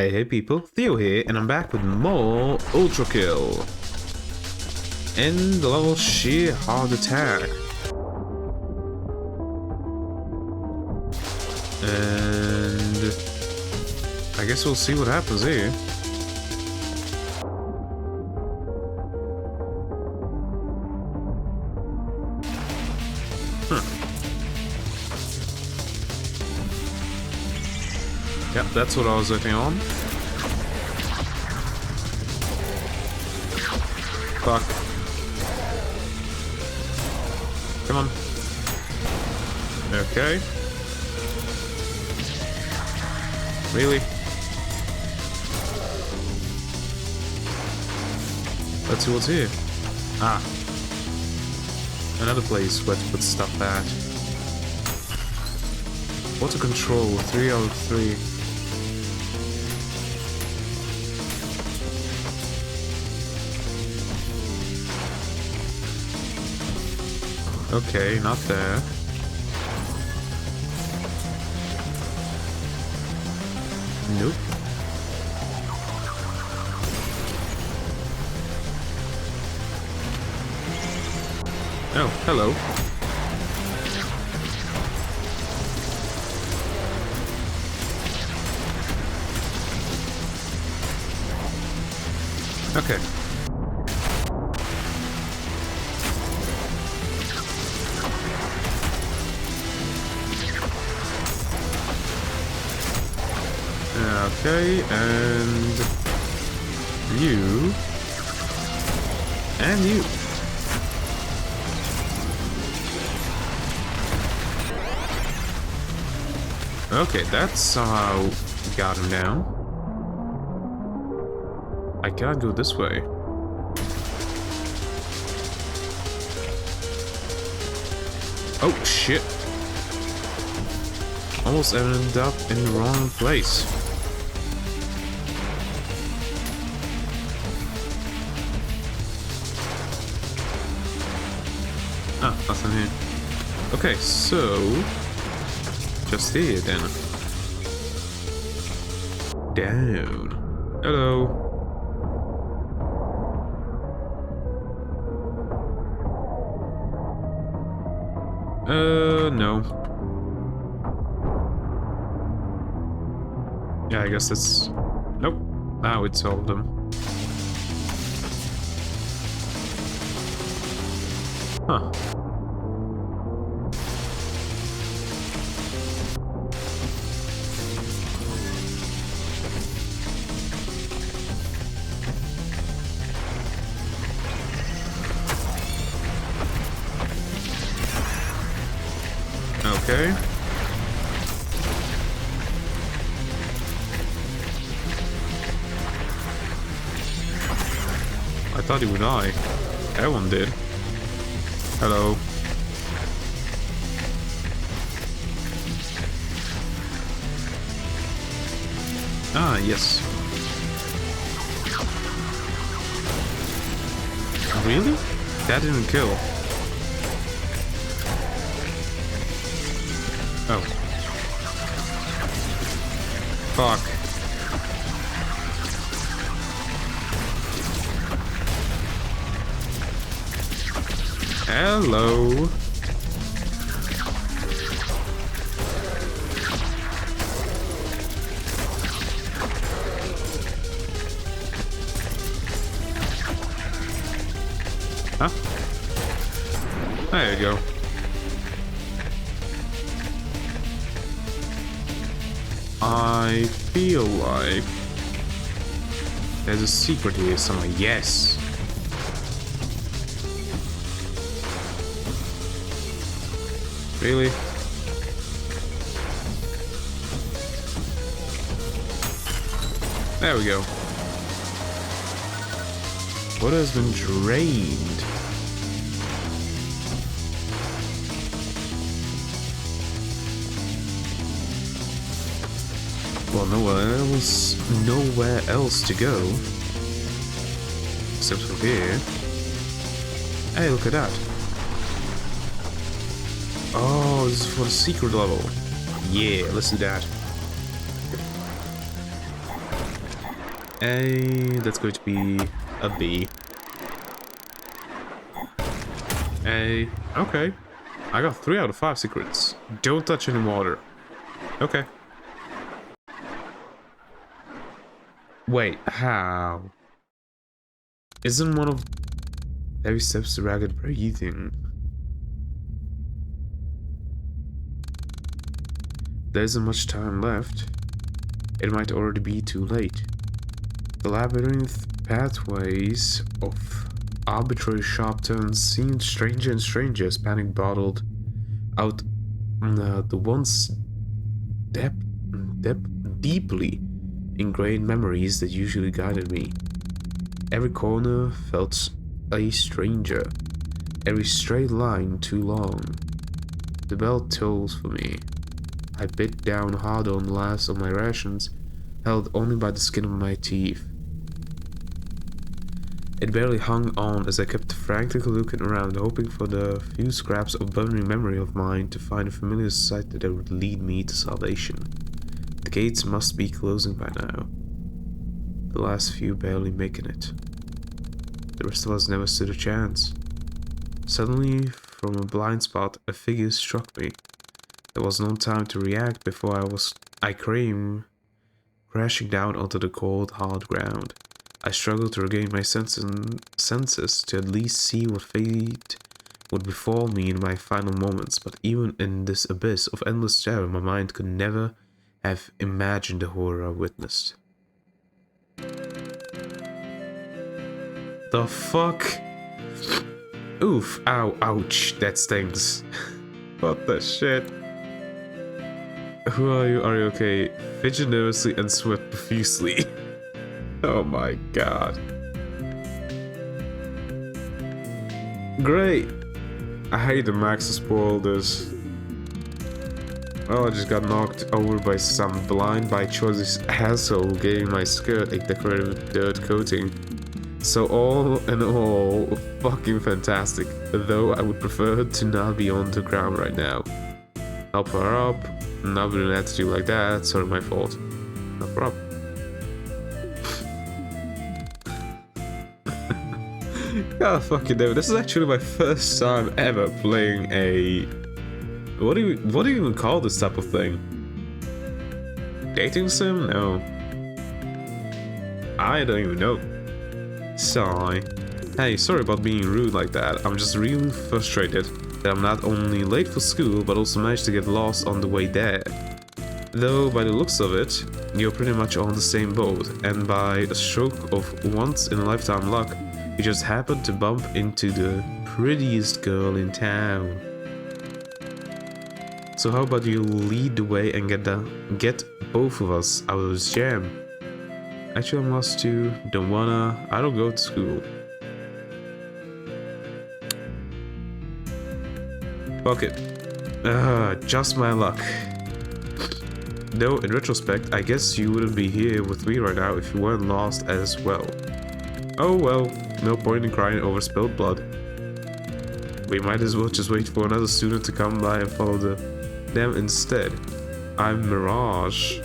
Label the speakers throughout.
Speaker 1: Hey people, Theo here, and I'm back with more ULTRAKILL. And the level Sheer Hard Attack. And I guess we'll see what happens here. Yep, that's what I was looking on. Fuck. Come on. Okay. Really? Let's see what's here. Ah. Another place where to put stuff at. Water control, 3 out of 3. Okay, not there. Nope. Oh, hello. Okay. Okay, and you, and you. Okay, that's somehow got him down. I cannot go this way. Oh shit. Almost ended up in the wrong place. Ah, nothing here. Okay, so just here then. Down. Hello. No. Yeah, I guess that's... Nope. Now it solved them. Huh. Okay. I thought he would die. That one did. Hello. Ah, yes. Really? That didn't kill. Oh. Fuck. Hello. Huh? There you go. I feel like there's a secret here somewhere. Yes. Really? There we go. What has been drained? Well, nowhere else to go. Except for here. Hey, look at that. Oh, this is for the secret level. Yeah, let's do that. A, that's going to be a B. A, okay. I got 3 out of 5 secrets. Don't touch any water. Okay. Wait, how? Isn't one of heavy steps to ragged breathing? There isn't much time left. It might already be too late. The labyrinth pathways of arbitrary sharp turns seemed stranger and stranger as panic bottled out the once deeply ingrained memories that usually guided me. Every corner felt a stranger, every straight line too long. The bell tolls for me. I bit down hard on the last of my rations, held only by the skin of my teeth. It barely hung on as I kept frantically looking around, hoping for the few scraps of burning memory of mine to find a familiar sight that would lead me to salvation. The gates must be closing by now. The last few barely making it. The rest of us never stood a chance. Suddenly, from a blind spot, a figure struck me. There was no time to react before I came crashing down onto the cold, hard ground. I struggled to regain my senses to at least see what fate would befall me in my final moments, but even in this abyss of endless terror, my mind could never have imagined the horror I witnessed. The fuck? Oof, ow, ouch, that stings. What the shit? Who are you? Are you okay? Fidget nervously and sweat profusely. Oh my god. Great! I hate the Max to spoil this. Well, I just got knocked over by some blind by choice asshole giving my skirt a decorative dirt coating. So all in all, fucking fantastic. Though I would prefer to not be on the ground right now. Help her up. Not with an attitude like that. Sorry, my fault. Help her up. God fucking damn it. This is actually my first time ever playing a... What do you even call this type of thing? Dating sim? No. I don't even know. Sigh. Hey, sorry about being rude like that. I'm just really frustrated that I'm not only late for school, but also managed to get lost on the way there. Though, by the looks of it, you're pretty much on the same boat, and by a stroke of once-in-a-lifetime luck, you just happened to bump into the prettiest girl in town. So how about you lead the way and get both of us out of this jam? Actually, I'm lost too. Don't wanna. I don't go to school. Fuck it. Just my luck. Though, in retrospect, I guess you wouldn't be here with me right now if you weren't lost as well. Oh well, no point in crying over spilled blood. We might as well just wait for another student to come by and follow them instead. I'm Mirage.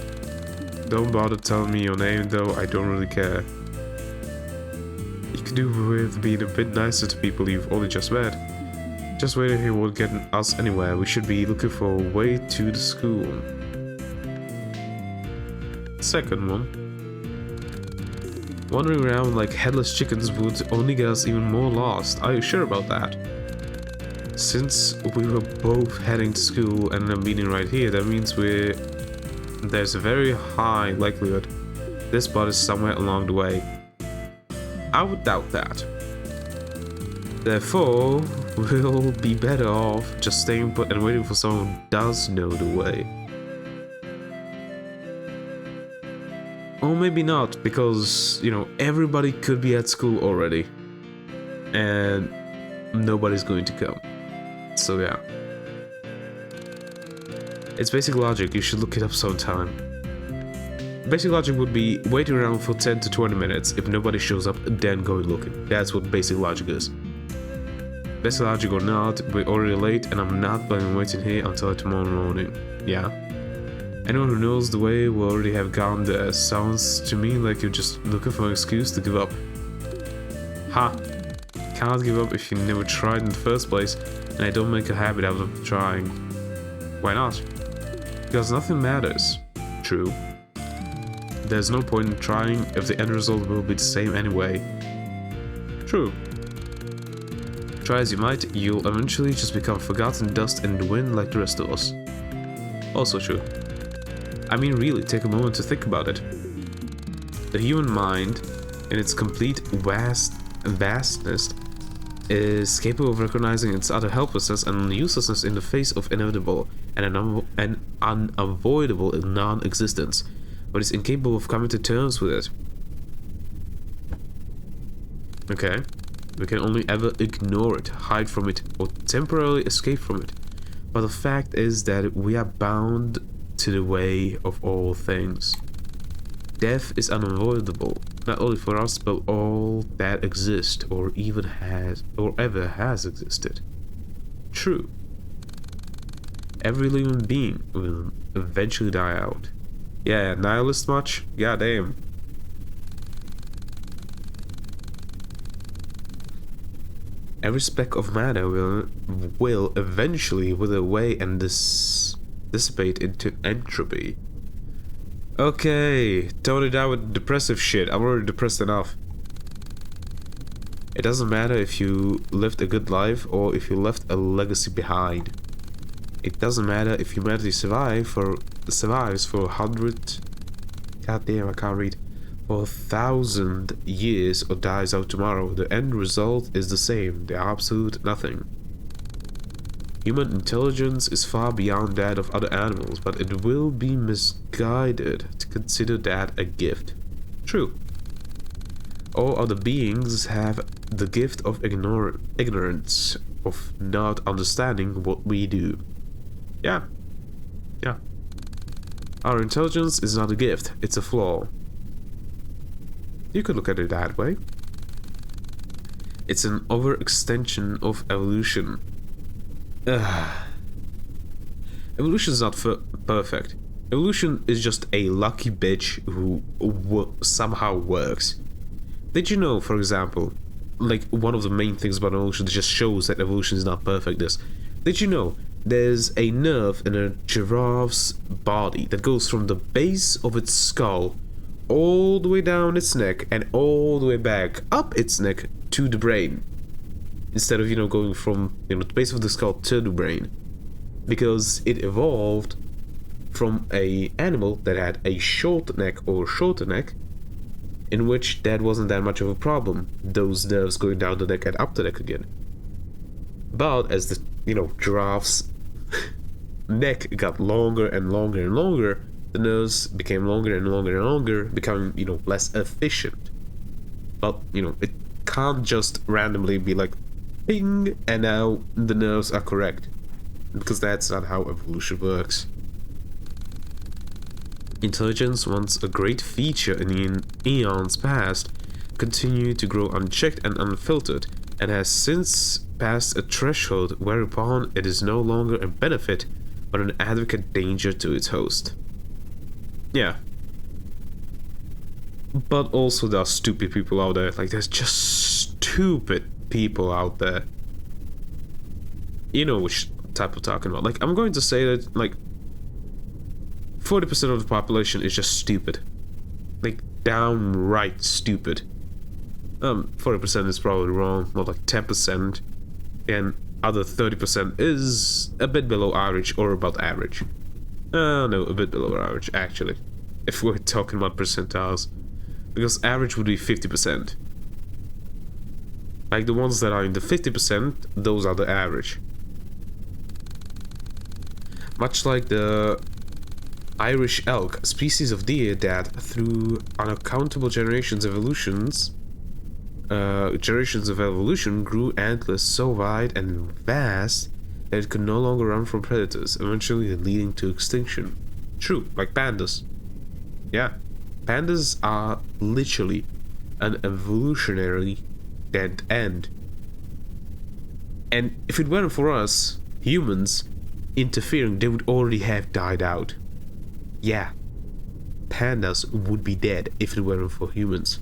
Speaker 1: Don't bother telling me your name though, I don't really care. You could do with being a bit nicer to people you've only just met. Just waiting here won't get us anywhere. We should be looking for a way to the school. Second one. Wandering around like headless chickens would only get us even more lost. Are you sure about that? Since we were both heading to school and I'm meeting right here, that means there's a very high likelihood this spot is somewhere along the way. I would doubt that. Therefore, we'll be better off just staying put and waiting for someone who does know the way. Or maybe not, because, you know, everybody could be at school already. And nobody's going to come. So yeah. It's basic logic, you should look it up sometime. Basic logic would be waiting around for 10 to 20 minutes. If nobody shows up, then go looking. That's what basic logic is. Basic logic or not, we're already late and I'm not planning on waiting here until tomorrow morning. Yeah? Anyone who knows the way will already have gone there. Sounds to me like you're just looking for an excuse to give up. Ha! Can't give up if you never tried in the first place, and I don't make a habit out of trying. Why not? Because nothing matters. True. There's no point in trying if the end result will be the same anyway. True. Try as you might, you'll eventually just become forgotten dust in the wind like the rest of us. Also true. I mean, really, take a moment to think about it. The human mind, in its complete vastness, is capable of recognizing its utter helplessness and uselessness in the face of inevitable and unavoidable non-existence, but is incapable of coming to terms with it. Okay, we can only ever ignore it, hide from it, or temporarily escape from it. But the fact is that we are bound to the way of all things. Death is unavoidable, not only for us, but all that exist, or even has, or ever has existed. True. Every living being will eventually die out. Yeah, nihilist much? God damn. Every speck of matter will eventually wither away and dissipate into entropy. Okay, tone it down with depressive shit. I'm already depressed enough. It doesn't matter if you lived a good life or if you left a legacy behind. It doesn't matter if humanity survives for 100... Goddamn, I can't read. For 1,000 years or dies out tomorrow. The end result is the same, the absolute nothing. Human intelligence is far beyond that of other animals, but it will be misguided to consider that a gift. True. All other beings have the gift of ignorance, of not understanding what we do. Yeah. Our intelligence is not a gift, it's a flaw. You could look at it that way. It's an overextension of evolution. Evolution is not perfect. Evolution is just a lucky bitch who somehow works. Did you know, for example, like one of the main things about evolution that just shows that evolution is not perfect is, did you know there's a nerve in a giraffe's body that goes from the base of its skull all the way down its neck and all the way back up its neck to the brain, instead of, going from, the base of the skull to the brain, because it evolved from a animal that had a short neck or shorter neck, in which that wasn't that much of a problem, those nerves going down the neck and up the neck again. But as the, giraffe's neck got longer and longer and longer, the nerves became longer and longer and longer, becoming, less efficient. But, it can't just randomly be like, ping, and now the nerves are correct. Because that's not how evolution works. Intelligence, once a great feature in the eons past, continued to grow unchecked and unfiltered, and has since passed a threshold whereupon it is no longer a benefit, but an advocate danger to its host. Yeah. But also there are stupid people out there. Like, there's just stupid people out there. You know which type of talking about. Like, I'm going to say that, like, 40% of the population is just stupid. Like, downright stupid. 40% is probably wrong, more like 10%. And other 30% is a bit below average or about average. No, a bit below average, actually. If we're talking about percentiles. Because average would be 50%. Like, the ones that are in the 50%, those are the average. Much like the Irish elk, a species of deer that, through unaccountable generations of evolution, grew antlers so wide and vast that it could no longer run from predators, eventually leading to extinction. True, like pandas. Yeah, pandas are literally an evolutionary dead end. And if it weren't for us, humans, interfering, they would already have died out. yeah, pandas would be dead if it weren't for humans.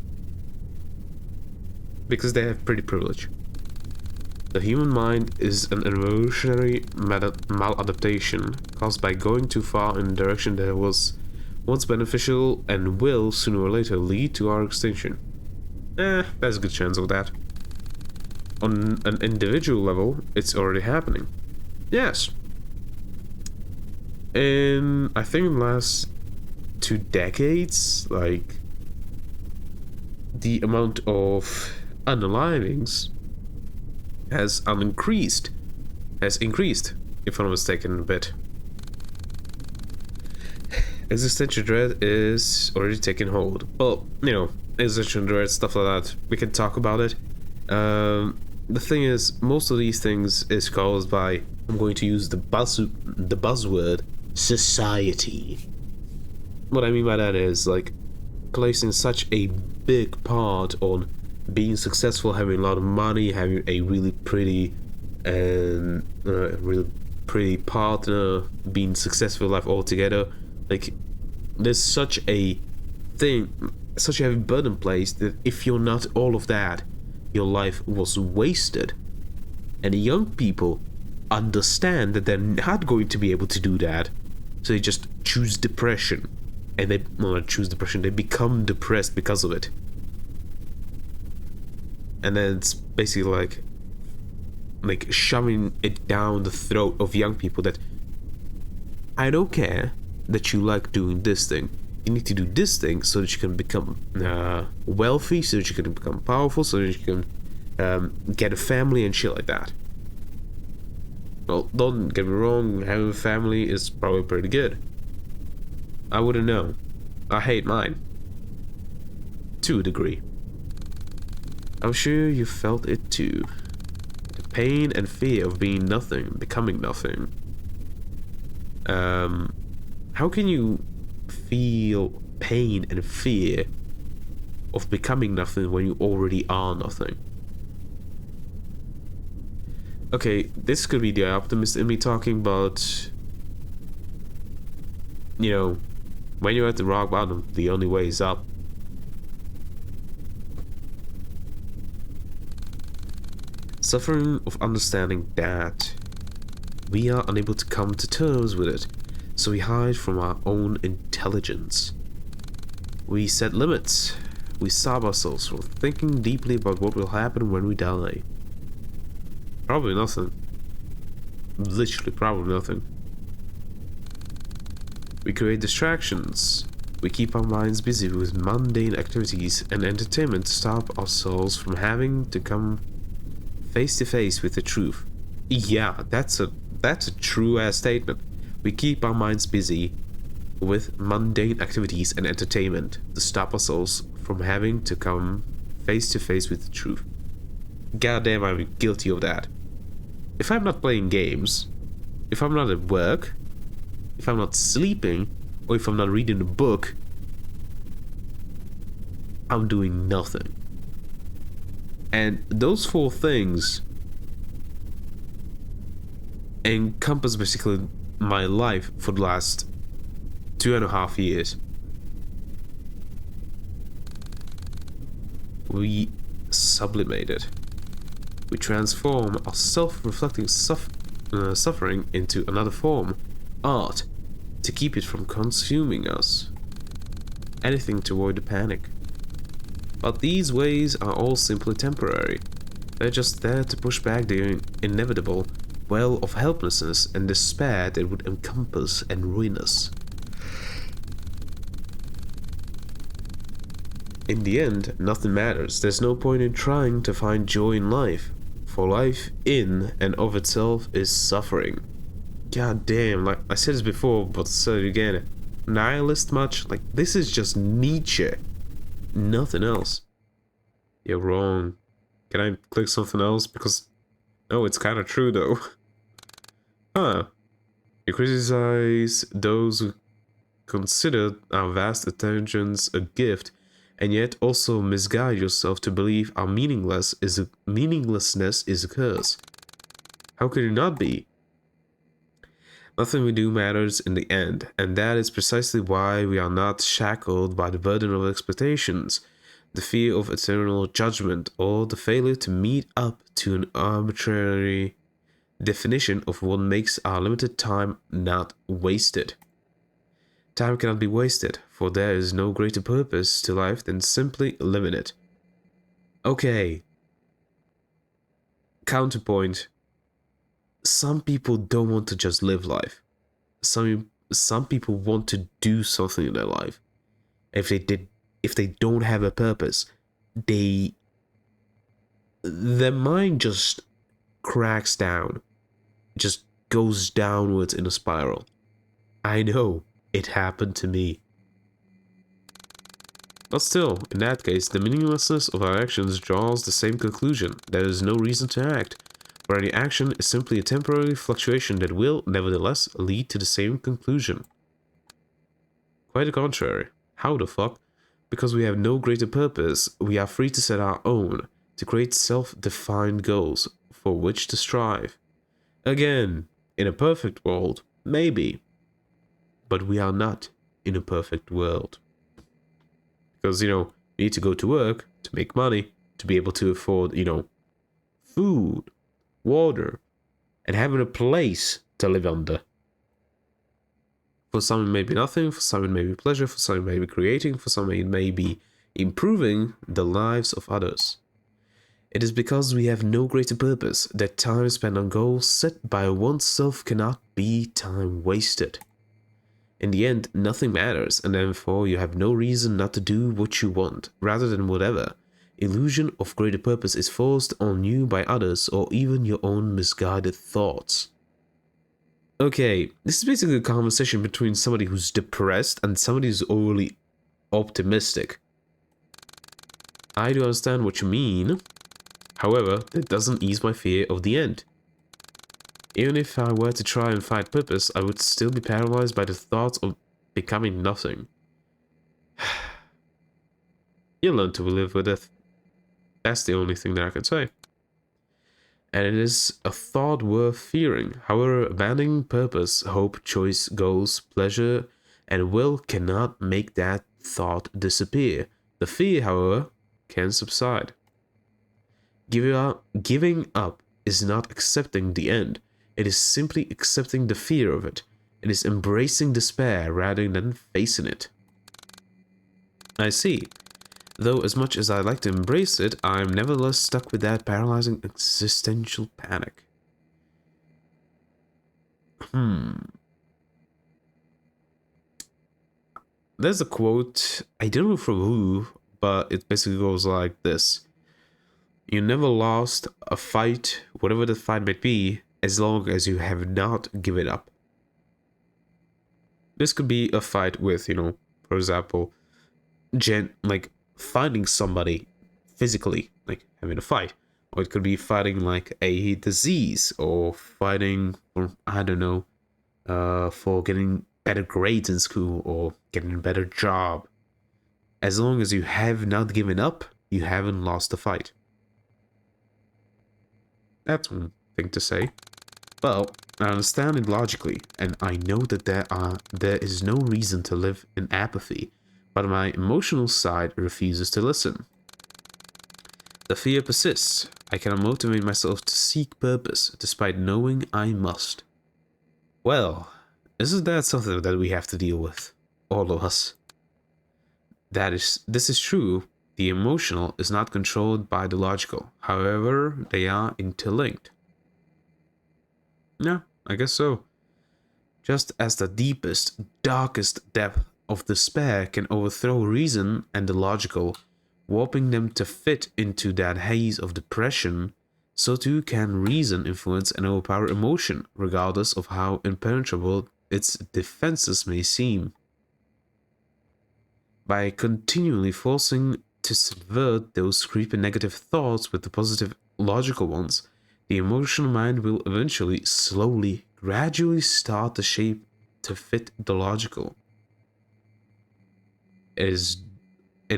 Speaker 1: Because they have pretty privilege. The human mind is an evolutionary maladaptation caused by going too far in a direction that was once beneficial and will, sooner or later, lead to our extinction. There's a good chance of that. On an individual level, it's already happening. Yes. In, I think, the last 2 decades, like, the amount of unalivings has increased, if I'm not mistaken, a bit. Existential dread is already taking hold. Well, you know, existential dread, stuff like that, we can talk about it. The thing is, most of these things is caused by, I'm going to use the buzzword, society. What I mean by that is, like, placing such a big part on being successful, having a lot of money, having a really pretty partner, being successful in life altogether. Like, there's such a thing, such a heavy burden placed that if you're not all of that, your life was wasted. And young people understand that they're not going to be able to do that, so they just choose depression. And they not choose depression, they become depressed because of it. And then it's basically like shoving it down the throat of young people that I don't care that you like doing this thing. You need to do this thing so that you can become wealthy, so that you can become powerful, so that you can get a family and shit like that. Well, don't get me wrong, having a family is probably pretty good. I wouldn't know. I hate mine. To a degree. I'm sure you felt it too. The pain and fear of being nothing, becoming nothing. How can you feel pain and fear of becoming nothing when you already are nothing? Okay, this could be the optimist in me talking, but you know, when you're at the rock bottom, the only way is up. Suffering of understanding that we are unable to come to terms with it, so we hide from our own intelligence. We set limits. We stop ourselves from thinking deeply about what will happen when we die. Probably nothing. Literally probably nothing. We create distractions. We keep our minds busy with mundane activities and entertainment to stop ourselves from having to come face to face with the truth. Yeah, that's a true ass statement. We keep our minds busy with mundane activities and entertainment to stop ourselves from having to come face to face with the truth. Goddamn, I'm guilty of that. If I'm not playing games, if I'm not at work, if I'm not sleeping, or if I'm not reading a book, I'm doing nothing. And those 4 things encompass basically my life for the last 2.5 years. We sublimate it. We transform our self-reflecting suffering into another form, art, to keep it from consuming us. Anything to avoid the panic. But these ways are all simply temporary. They're just there to push back the inevitable well of helplessness and despair that would encompass and ruin us. In the end, nothing matters. There's no point in trying to find joy in life, for life in and of itself is suffering. God damn, like I said this before, but I'll say it again. Nihilist much? Like, this is just Nietzsche. Nothing else. You're wrong. Can I click something else? Because, oh, it's kind of true though. Huh. You criticize those who consider our vast attentions a gift, and yet also misguide yourself to believe our meaninglessness is a curse. How could it not be? Nothing we do matters in the end, and that is precisely why we are not shackled by the burden of expectations, the fear of eternal judgment, or the failure to meet up to an arbitrary definition of what makes our limited time not wasted. Time cannot be wasted, for there is no greater purpose to life than simply living it. Okay. Counterpoint. Some people don't want to just live life. Some people want to do something in their life. If they don't have a purpose, their mind just cracks down, just goes downwards in a spiral. I know, it happened to me. But still, in that case, the meaninglessness of our actions draws the same conclusion. There is no reason to act, for any action is simply a temporary fluctuation that will, nevertheless, lead to the same conclusion. Quite the contrary. How the fuck? Because we have no greater purpose, we are free to set our own, to create self-defined goals for which to strive. Again, in a perfect world, maybe. But we are not in a perfect world. Because, we need to go to work to make money, to be able to afford, food, water, and having a place to live under. For some it may be nothing, for some it may be pleasure, for some it may be creating, for some it may be improving the lives of others. It is because we have no greater purpose that time spent on goals set by oneself cannot be time wasted. In the end, nothing matters, and therefore you have no reason not to do what you want, rather than whatever illusion of greater purpose is forced on you by others or even your own misguided thoughts. Okay, this is basically a conversation between somebody who's depressed and somebody who's overly optimistic. I do understand what you mean, however, it doesn't ease my fear of the end. Even if I were to try and find purpose, I would still be paralyzed by the thought of becoming nothing. You learn to live with it. That's the only thing that I can say. And it is a thought worth fearing. However, abandoning purpose, hope, choice, goals, pleasure, and will cannot make that thought disappear. The fear, however, can subside. Giving up is not accepting the end. It is simply accepting the fear of it. It is embracing despair rather than facing it. I see. Though as much as I like to embrace it, I'm nevertheless stuck with that paralyzing existential panic. There's a quote, I don't know from who, but it basically goes like this. You never lost a fight, whatever the fight might be, as long as you have not given up. This could be a fight with, for example, finding somebody physically, like having a fight. Or it could be fighting like a disease, or fighting, I don't know, for getting better grades in school, or getting a better job. As long as you have not given up, you haven't lost the fight. That's one thing to say. Well, I understand it logically, and I know that there is no reason to live in apathy, but my emotional side refuses to listen. The fear persists. I cannot motivate myself to seek purpose, despite knowing I must. Well, isn't that something that we have to deal with? All of us. This is true. The emotional is not controlled by the logical. However, they are interlinked. Yeah, I guess so. Just as the deepest, darkest depth of despair can overthrow reason and the logical, warping them to fit into that haze of depression, so too can reason influence and overpower emotion, regardless of how impenetrable its defenses may seem. By continually forcing to subvert those creepy negative thoughts with the positive logical ones, the emotional mind will eventually, slowly, gradually start to shape to fit the logical. It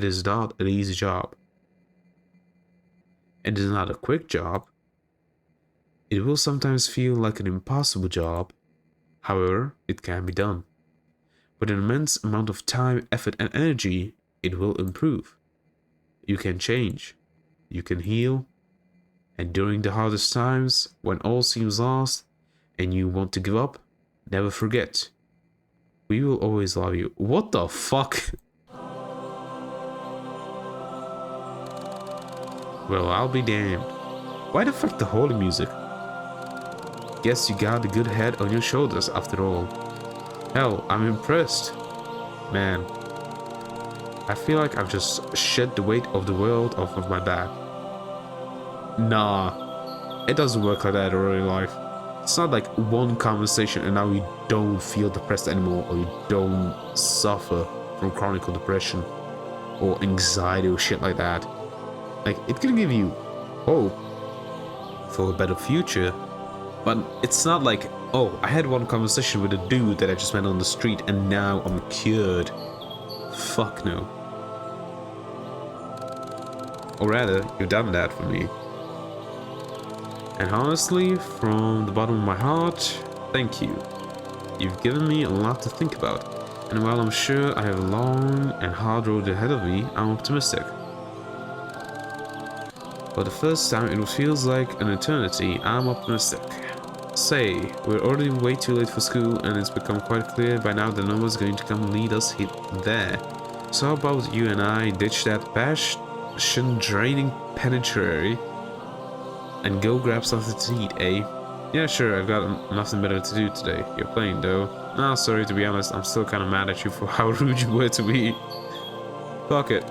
Speaker 1: is not an easy job. It is not a quick job. It will sometimes feel like an impossible job. However, it can be done. With an immense amount of time, effort, and energy, it will improve. You can change. You can heal. And during the hardest times, when all seems lost and you want to give up, never forget. We will always love you. What the fuck? Well, I'll be damned. Why the fuck the holy music? Guess you got a good head on your shoulders after all. Hell, I'm impressed. Man, I feel like I've just shed the weight of the world off of my back. Nah, it doesn't work like that in real life. It's not like one conversation and now you don't feel depressed anymore, or you don't suffer from chronic depression or anxiety or shit like that. Like, it can give you hope for a better future, but it's not like, oh, I had one conversation with a dude that I just met on the street and now I'm cured. Fuck no. Or rather, you've done that for me. And honestly, from the bottom of my heart, thank you. You've given me a lot to think about, and while I'm sure I have a long and hard road ahead of me, I'm optimistic. For the first time, it feels like an eternity. I'm optimistic. Say, we're already way too late for school, and it's become quite clear by now that no one's going to come lead us there. So how about you and I ditch that passion-draining penitentiary and go grab something to eat, eh? Yeah, sure, I've got nothing better to do today. You're playing, though. Nah, sorry, to be honest, I'm still kinda mad at you for how rude you were to me. Fuck it.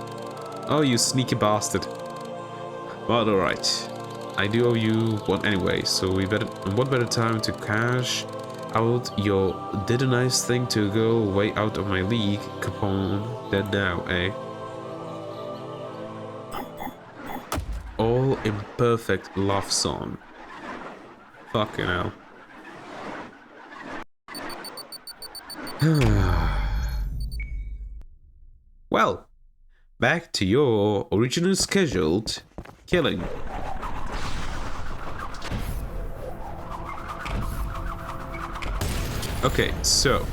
Speaker 1: Oh, you sneaky bastard. But alright. I do owe you one anyway, so what better time to cash out your did a nice thing to a girl way out of my league coupon than now, eh? All imperfect love song. Fucking hell. Well, back to your original scheduled killing. Okay, so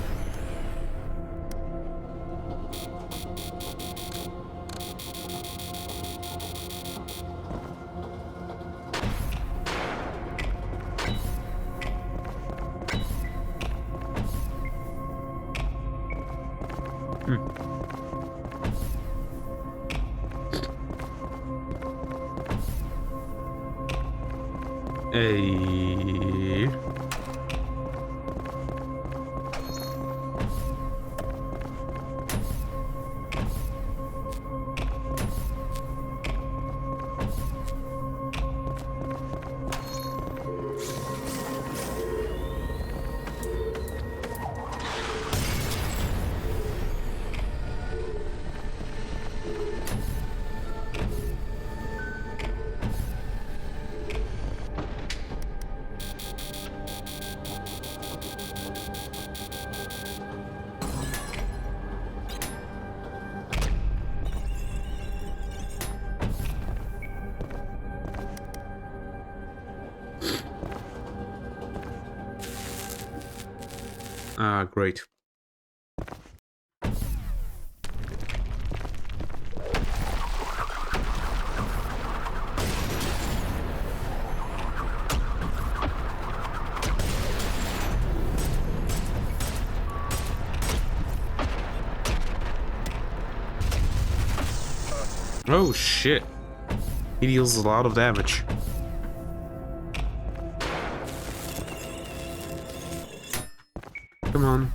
Speaker 1: great. Oh shit. He deals a lot of damage. Come on.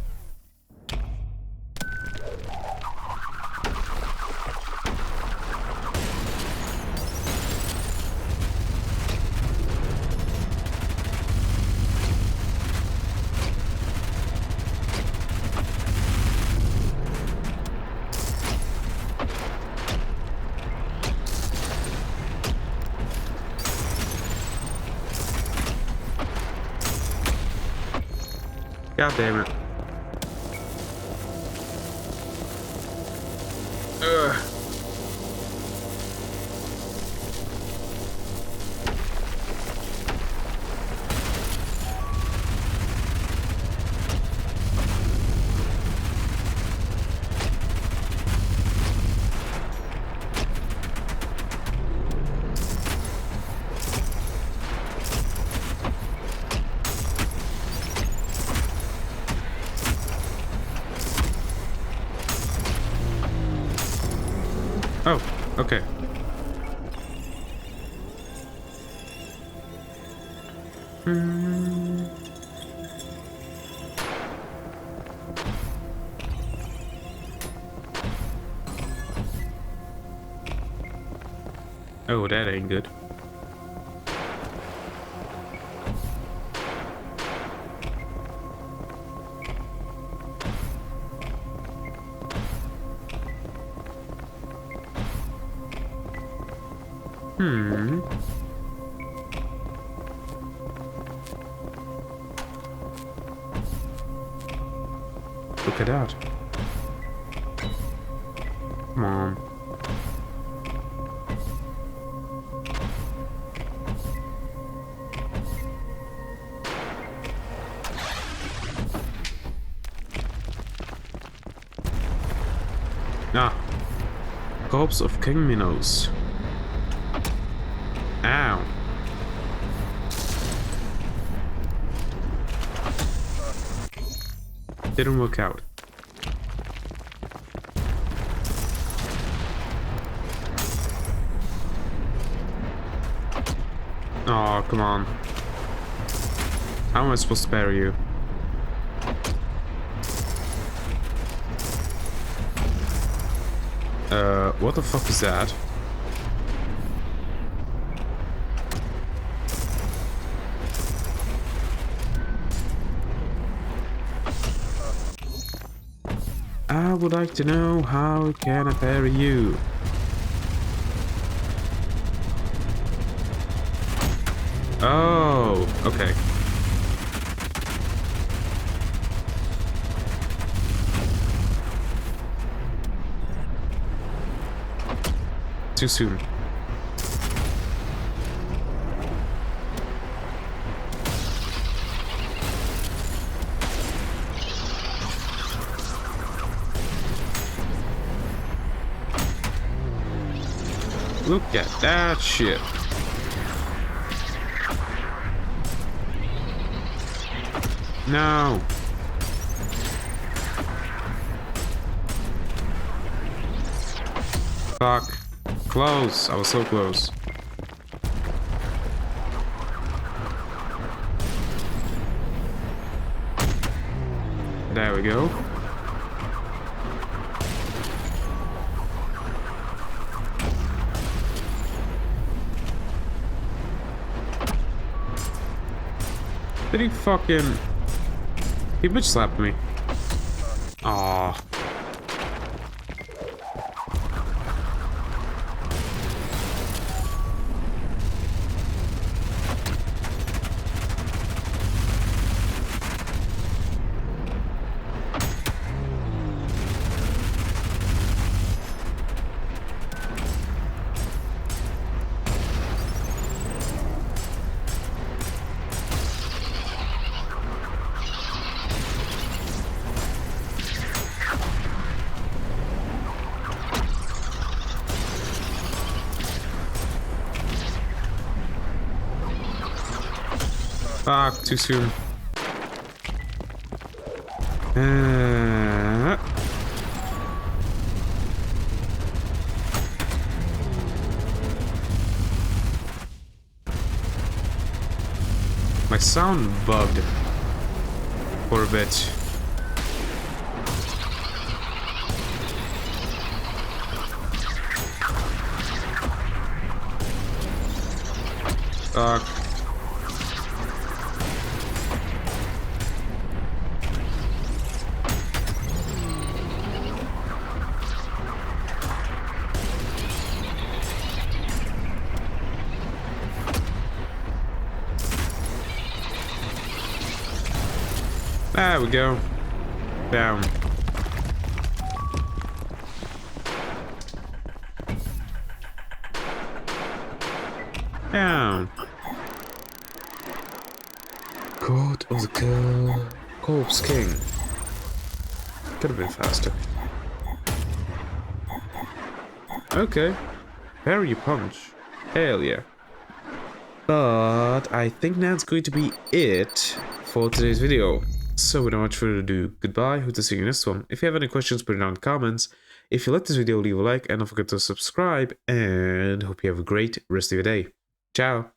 Speaker 1: God damn it. Ugh. Oh, okay. Oh, that ain't good. Look at that. Come on. Ah. Corpse of King Minos. Ow. Didn't work out. Oh, come on. How am I supposed to bury you? What the fuck is that? I would like to know how can I bury you? Oh, okay. Too soon. Look at that shit. No. Fuck. Close. I was so close. There we go. Did he fucking... He bitch slapped me. Aww. Fuck, too soon. My sound bugged for a bit. Fuck. There we go. Down. Down. God of the Corpse King. Could have been faster. Okay. Parry your punch. Hell yeah. But I think that's going to be it for today's video. So without much further ado, goodbye, hope to see you in the next one. If you have any questions, put it down in the comments. If you like this video, leave a like and don't forget to subscribe, and hope you have a great rest of your day. Ciao!